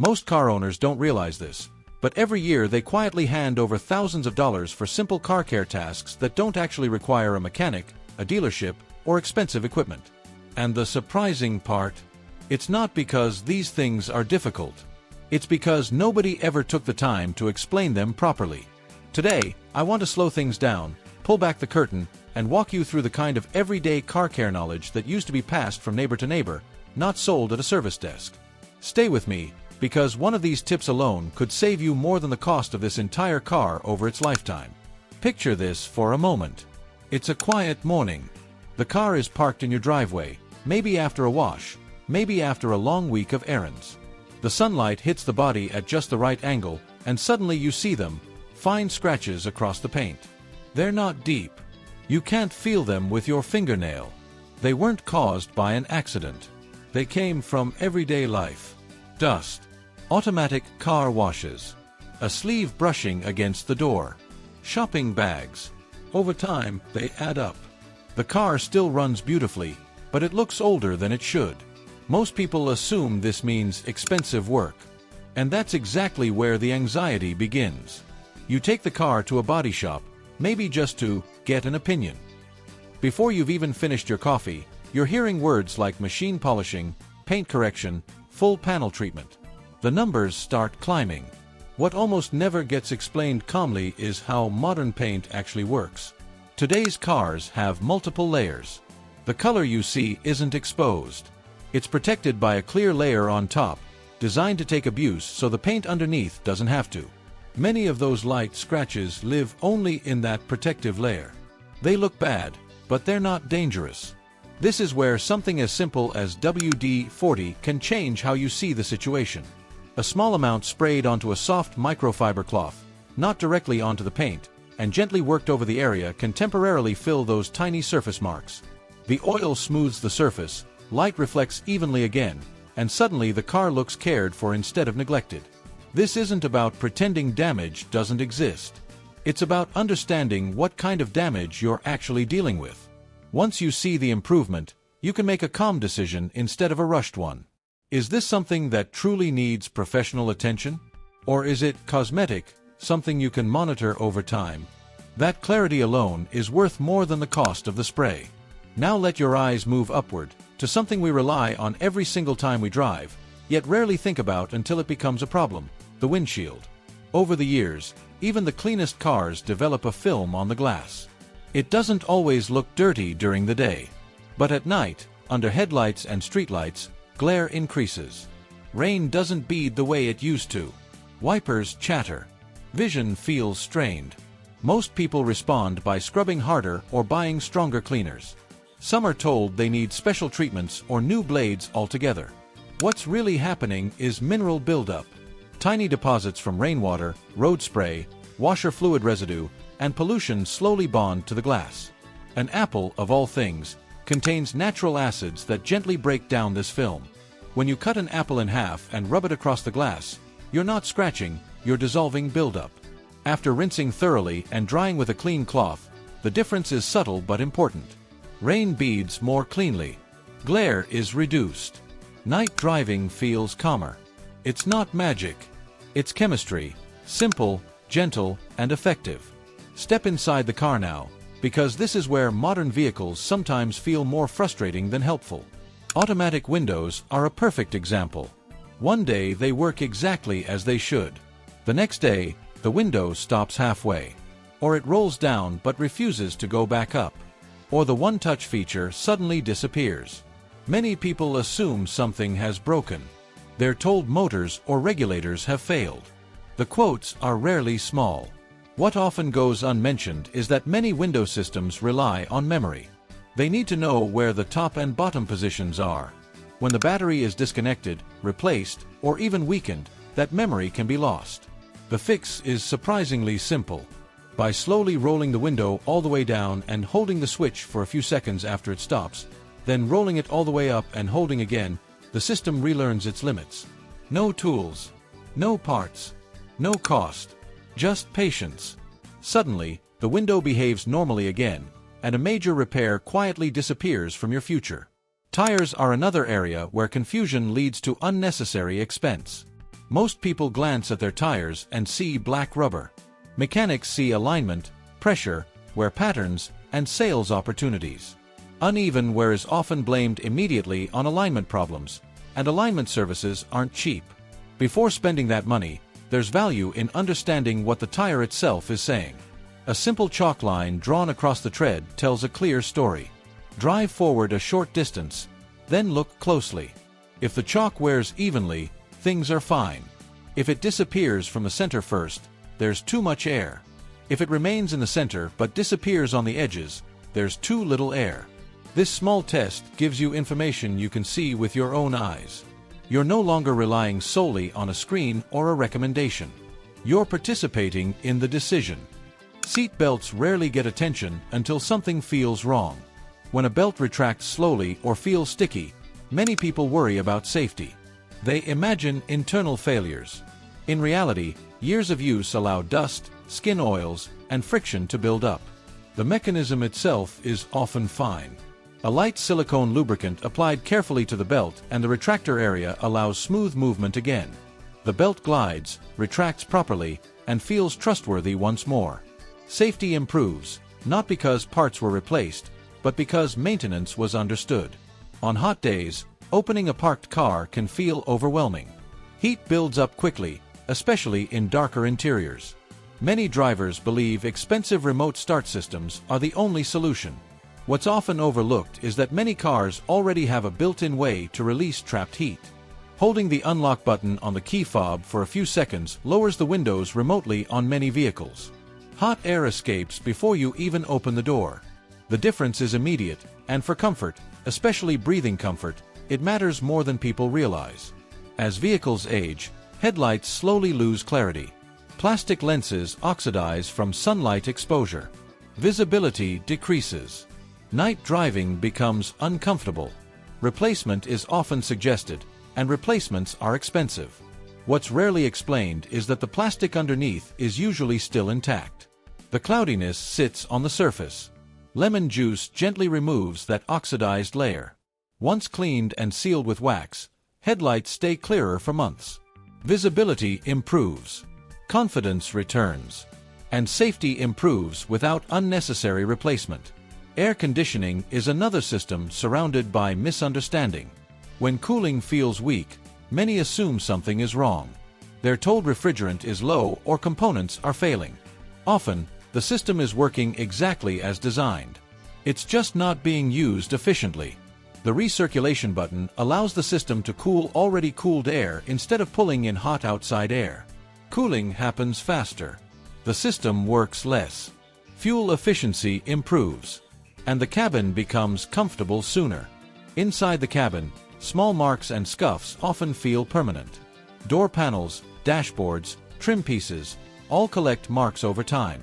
Most car owners don't realize this, but every year they quietly hand over thousands of dollars for simple car care tasks that don't actually require a mechanic, a dealership, or expensive equipment. And the surprising part? It's not because these things are difficult. It's because nobody ever took the time to explain them properly. Today, I want to slow things down, pull back the curtain, and walk you through the kind of everyday car care knowledge that used to be passed from neighbor to neighbor, not sold at a service desk. Stay with me, because one of these tips alone could save you more than the cost of this entire car over its lifetime. Picture this for a moment. It's a quiet morning. The car is parked in your driveway, maybe after a wash, maybe after a long week of errands. The sunlight hits the body at just the right angle, and suddenly you see them, fine scratches across the paint. They're not deep. You can't feel them with your fingernail. They weren't caused by an accident. They came from everyday life. Dust. Automatic car washes. A sleeve brushing against the door. Shopping bags. Over time, they add up. The car still runs beautifully, but it looks older than it should. Most people assume this means expensive work. And that's exactly where the anxiety begins. You take the car to a body shop, maybe just to get an opinion. Before you've even finished your coffee, you're hearing words like machine polishing, paint correction, full panel treatment. The numbers start climbing. What almost never gets explained calmly is how modern paint actually works. Today's cars have multiple layers. The color you see isn't exposed. It's protected by a clear layer on top, designed to take abuse so the paint underneath doesn't have to. Many of those light scratches live only in that protective layer. They look bad, but they're not dangerous. This is where something as simple as WD-40 can change how you see the situation. A small amount sprayed onto a soft microfiber cloth, not directly onto the paint, and gently worked over the area can temporarily fill those tiny surface marks. The oil smooths the surface, light reflects evenly again, and suddenly the car looks cared for instead of neglected. This isn't about pretending damage doesn't exist. It's about understanding what kind of damage you're actually dealing with. Once you see the improvement, you can make a calm decision instead of a rushed one. Is this something that truly needs professional attention? Or is it cosmetic, something you can monitor over time? That clarity alone is worth more than the cost of the spray. Now let your eyes move upward, to something we rely on every single time we drive, yet rarely think about until it becomes a problem: the windshield. Over the years, even the cleanest cars develop a film on the glass. It doesn't always look dirty during the day. But at night, under headlights and streetlights, glare increases. Rain doesn't bead the way it used to. Wipers chatter. Vision feels strained. Most people respond by scrubbing harder or buying stronger cleaners. Some are told they need special treatments or new blades altogether. What's really happening is mineral buildup. Tiny deposits from rainwater, road spray, washer fluid residue, and pollution slowly bond to the glass. An apple, of all things, contains natural acids that gently break down this film. When you cut an apple in half and rub it across the glass, you're not scratching, you're dissolving buildup. After rinsing thoroughly and drying with a clean cloth, the difference is subtle but important. Rain beads more cleanly. Glare is reduced. Night driving feels calmer. It's not magic. It's chemistry. Simple, gentle, and effective. Step inside the car now, because this is where modern vehicles sometimes feel more frustrating than helpful. Automatic windows are a perfect example. One day they work exactly as they should. The next day, the window stops halfway. Or it rolls down but refuses to go back up. Or the one-touch feature suddenly disappears. Many people assume something has broken. They're told motors or regulators have failed. The quotes are rarely small. What often goes unmentioned is that many window systems rely on memory. They need to know where the top and bottom positions are. When the battery is disconnected, replaced, or even weakened, that memory can be lost. The fix is surprisingly simple. By slowly rolling the window all the way down and holding the switch for a few seconds after it stops, then rolling it all the way up and holding again, the system relearns its limits. No tools, no parts, no cost, just patience. Suddenly, the window behaves normally again, and a major repair quietly disappears from your future. Tires are another area where confusion leads to unnecessary expense. Most people glance at their tires and see black rubber. Mechanics see alignment, pressure, wear patterns, and sales opportunities. Uneven wear is often blamed immediately on alignment problems, and alignment services aren't cheap. Before spending that money, there's value in understanding what the tire itself is saying. A simple chalk line drawn across the tread tells a clear story. Drive forward a short distance, then look closely. If the chalk wears evenly, things are fine. If it disappears from the center first, there's too much air. If it remains in the center but disappears on the edges, there's too little air. This small test gives you information you can see with your own eyes. You're no longer relying solely on a screen or a recommendation. You're participating in the decision. Seat belts rarely get attention until something feels wrong. When a belt retracts slowly or feels sticky, many people worry about safety. They imagine internal failures. In reality, years of use allow dust, skin oils, and friction to build up. The mechanism itself is often fine. A light silicone lubricant applied carefully to the belt and the retractor area allows smooth movement again. The belt glides, retracts properly, and feels trustworthy once more. Safety improves, not because parts were replaced, but because maintenance was understood. On hot days, opening a parked car can feel overwhelming. Heat builds up quickly, especially in darker interiors. Many drivers believe expensive remote start systems are the only solution. What's often overlooked is that many cars already have a built-in way to release trapped heat. Holding the unlock button on the key fob for a few seconds lowers the windows remotely on many vehicles. Hot air escapes before you even open the door. The difference is immediate, and for comfort, especially breathing comfort, it matters more than people realize. As vehicles age, headlights slowly lose clarity. Plastic lenses oxidize from sunlight exposure. Visibility decreases. Night driving becomes uncomfortable. Replacement is often suggested, and replacements are expensive. What's rarely explained is that the plastic underneath is usually still intact. The cloudiness sits on the surface. Lemon juice gently removes that oxidized layer. Once cleaned and sealed with wax, headlights stay clearer for months. Visibility improves. Confidence returns. And safety improves without unnecessary replacement. Air conditioning is another system surrounded by misunderstanding. When cooling feels weak, many assume something is wrong. They're told refrigerant is low or components are failing. Often, the system is working exactly as designed. It's just not being used efficiently. The recirculation button allows the system to cool already cooled air instead of pulling in hot outside air. Cooling happens faster. The system works less. Fuel efficiency improves. And the cabin becomes comfortable sooner. Inside the cabin, small marks and scuffs often feel permanent. Door panels, dashboards, trim pieces, all collect marks over time.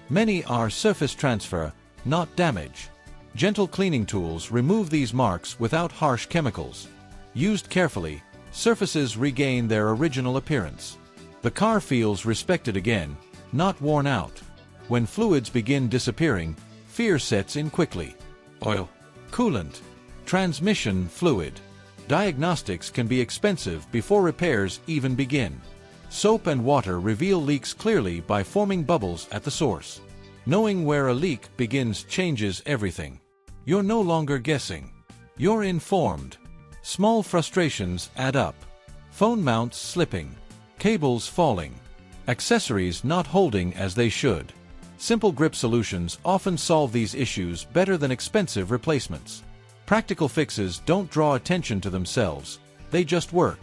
Many are surface transfer, not damage. Gentle cleaning tools remove these marks without harsh chemicals. Used carefully, surfaces regain their original appearance. The car feels respected again, not worn out. When fluids begin disappearing, fear sets in quickly. Oil, coolant, transmission fluid. Diagnostics can be expensive before repairs even begin. Soap and water reveal leaks clearly by forming bubbles at the source. Knowing where a leak begins changes everything. You're no longer guessing. You're informed. Small frustrations add up. Phone mounts slipping. Cables falling. Accessories not holding as they should. Simple grip solutions often solve these issues better than expensive replacements. Practical fixes don't draw attention to themselves, they just work.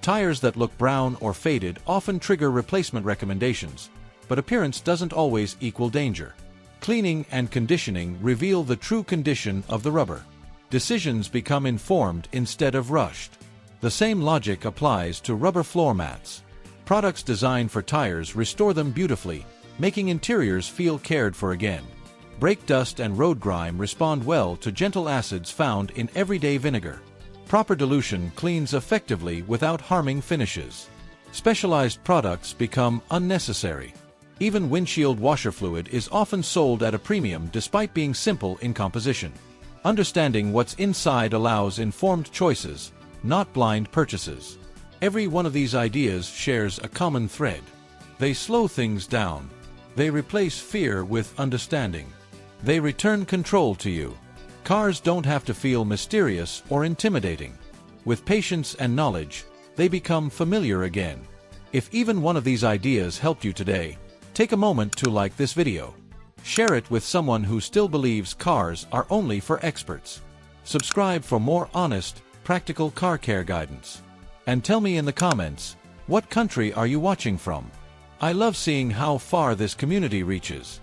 Tires that look brown or faded often trigger replacement recommendations, but appearance doesn't always equal danger. Cleaning and conditioning reveal the true condition of the rubber. Decisions become informed instead of rushed. The same logic applies to rubber floor mats. Products designed for tires restore them beautifully, making interiors feel cared for again. Brake dust and road grime respond well to gentle acids found in everyday vinegar. Proper dilution cleans effectively without harming finishes. Specialized products become unnecessary. Even windshield washer fluid is often sold at a premium despite being simple in composition. Understanding what's inside allows informed choices, not blind purchases. Every one of these ideas shares a common thread. They slow things down. They replace fear with understanding. They return control to you. Cars don't have to feel mysterious or intimidating. With patience and knowledge, they become familiar again. If even one of these ideas helped you today, take a moment to like this video. Share it with someone who still believes cars are only for experts. Subscribe for more honest, practical car care guidance. And tell me in the comments, what country are you watching from? I love seeing how far this community reaches.